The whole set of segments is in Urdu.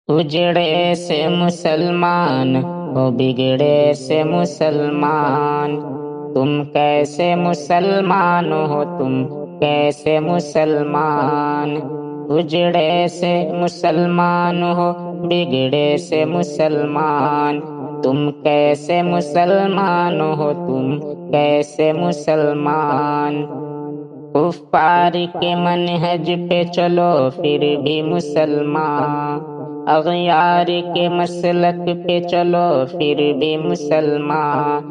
اجڑے سے مسلمان ہو بگڑے سے مسلمان، تم کیسے مسلمان ہو تم کیسے مسلمان، اجڑے سے مسلمان ہو بگڑے سے مسلمان، تم کیسے مسلمان ہو تم کیسے مسلمان، کفار کے منہج پہ چلو پھر بھی مسلمان، اغیار کے مسلک پہ چلو پھر بھی مسلمان،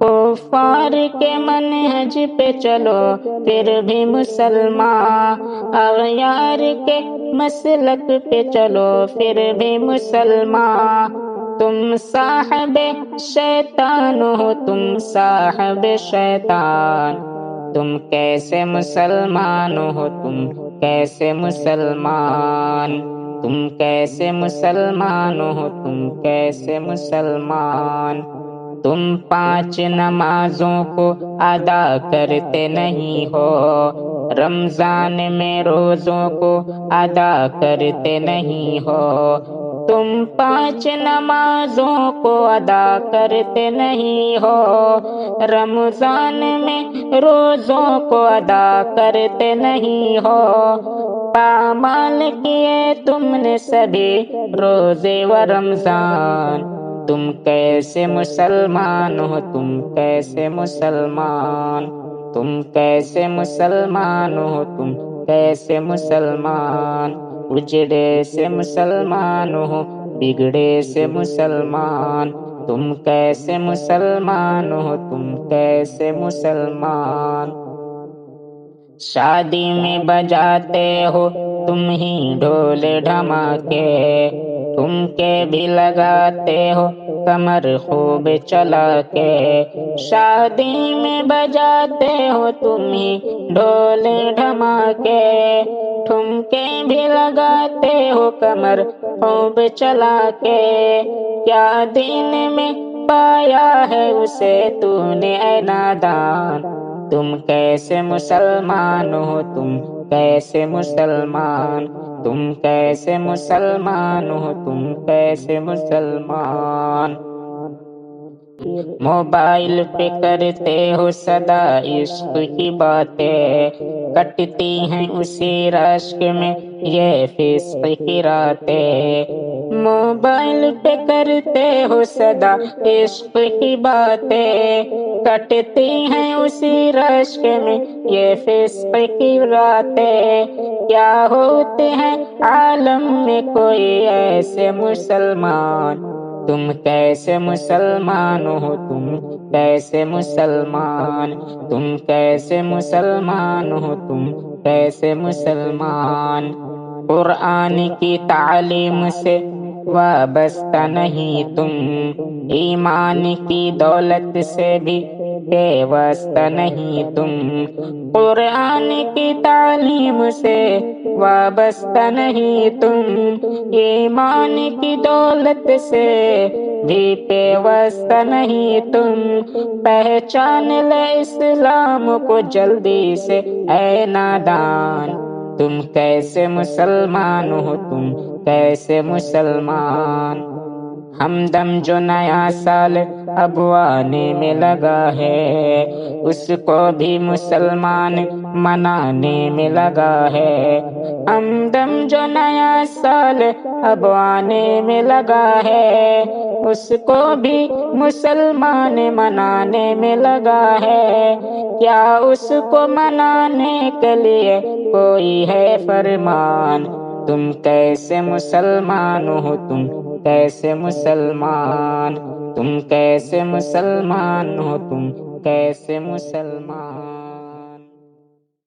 کفار کے منہج پہ چلو پھر بھی مسلمان، اغیار کے مسلک پہ چلو پھر بھی مسلمان، تم صاحب شیطان ہو تم صاحب شیطان، تم کیسے مسلمان ہو تم کیسے مسلمان، تم کیسے مسلمان ہو تم کیسے مسلمان، تم 5 نمازوں کو ادا کرتے نہیں ہو، رمضان میں روزوں کو ادا کرتے نہیں ہو، تم 5 نمازوں کو ادا کرتے نہیں ہو، رمضان میں روزوں کو ادا کرتے نہیں ہو، پامال کیے تم نے سبھی روزے و رمضان، تم کیسے مسلمان ہو تم کیسے مسلمان، تم کیسے مسلمان ہو تم کیسے مسلمان، اجڑے سے مسلمان ہو بگڑے سے مسلمان، تم کیسے مسلمان ہو تم کیسے مسلمان، شادی میں بجاتے ہو تم ہی ڈھول ڈھماکے، ٹھمکے بھی لگاتے ہو کمر خوب چلا کے، شادی میں بجاتے ہو تم ہی ڈھول ڈھماکے، ٹھمکے بھی لگاتے ہو کمر خوب چلا کے، کیا دین میں پایا ہے اسے تو نے اے نادان، تم کیسے مسلمان ہو تم کیسے مسلمان، تم کیسے مسلمان ہو تم کیسے مسلمان، موبائل پہ کرتے ہو سدا عشق کی باتیں، کٹتی ہیں اسی رشک میں یہ فسق کی راتیں، موبائل پہ کرتے ہو سدا عشق کی باتیں، کٹتی ہیں اسی رشک میں یہ فسق کی راتیں، کیا ہوتے ہیں عالم میں کوئی ایسے مسلمان، تم کیسے مسلمان ہو تم کیسے مسلمان، تم کیسے مسلمان ہو تم کیسے مسلمان، قرآن کی تعلیم سے وابستہ نہیں تم، ایمان کی دولت سے بھی پیوستہ نہیں تم، قرآن کی تعلیم سے وابستہ نہیں تم، ایمان کی دولت سے بھی پیوستہ نہیں تم، پہچان لے اسلام کو جلدی سے اے نادان، تم کیسے مسلمان ہو تم کیسے مسلمان، ہمدم جو نیا سال اب آنے میں لگا ہے اس کو بھی مسلمان منانے میں لگا ہے، ہمدم جو نیا سال اب آنے میں لگا ہے اس کو بھی مسلمان منانے میں لگا ہے، کیا اس کو منانے کے لیے کوئی ہے فرمان، تم کیسے مسلمان ہو تم کیسے مسلمان، تم کیسے مسلمان ہو تم کیسے مسلمان۔